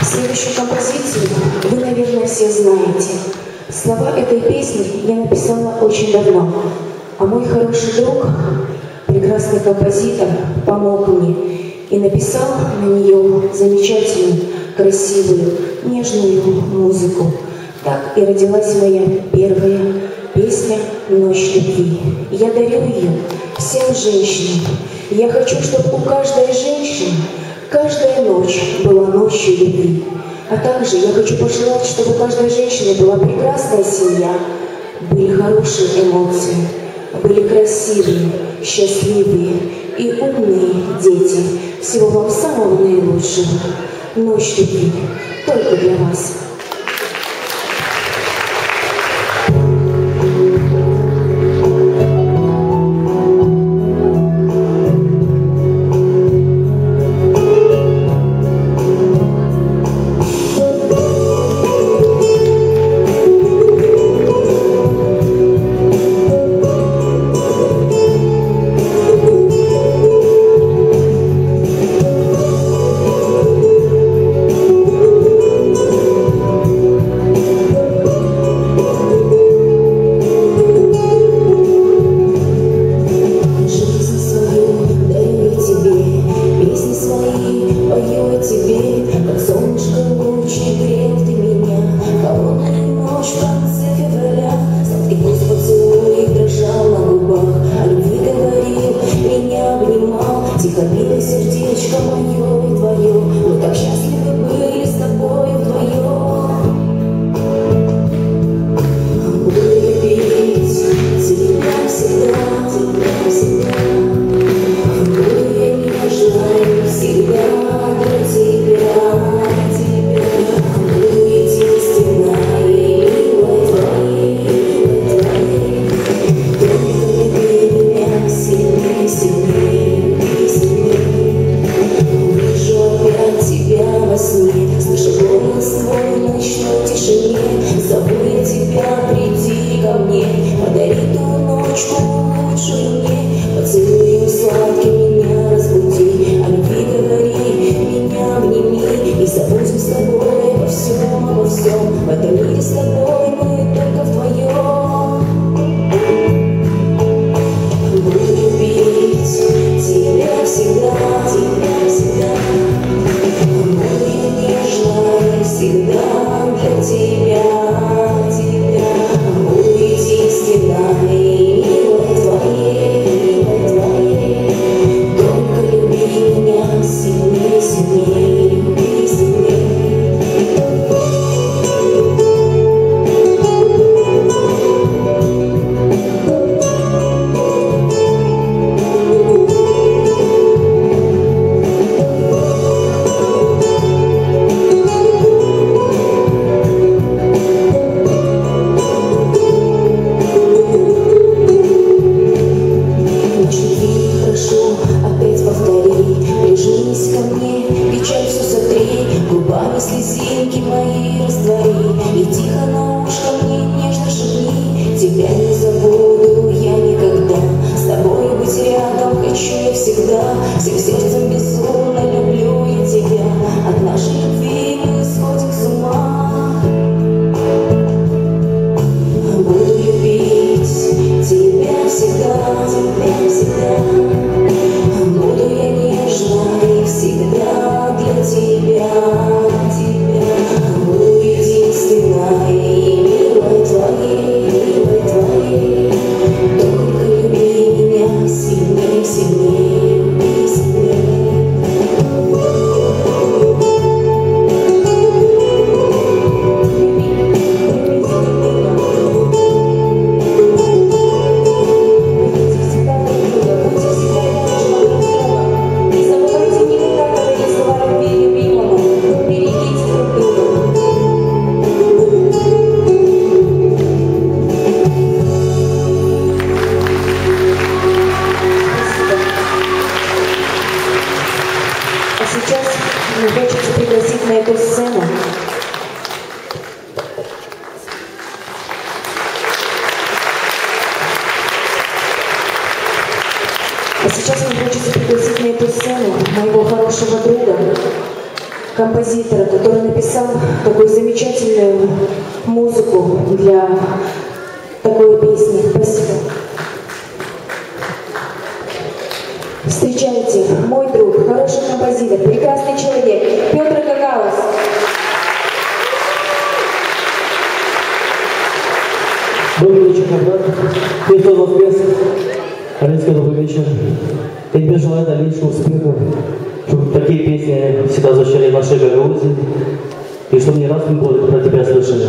Следующую композицию вы, наверное, все знаете. Слова этой песни я написала очень давно, а мой хороший друг, прекрасный композитор, помог мне и написал на нее замечательную, красивую, нежную музыку. Так и родилась моя первая песня «Ночь любви». Я дарю ее всем женщинам. Я хочу, чтобы у каждой женщины каждая ночь была ночью любви. А также я хочу пожелать, чтобы у каждой женщины была прекрасная семья, были хорошие эмоции, были красивые, счастливые и умные дети. Всего вам самого наилучшего. Ночь любви только для вас. А сейчас мне хочется пригласить на эту сцену моего хорошего друга, композитора, который написал такую замечательную музыку для такой песни. Спасибо. Встречайте, мой друг, хороший композитор, прекрасный человек, Петр Гагаус. Добрый вечер, брат. Христос воскрес. Олеська, добрый вечер. Я тебе желаю дальнейшего успеха, чтобы такие песни всегда звучали в нашей Гагаузии, и чтобы не раз мы про тебя слышали.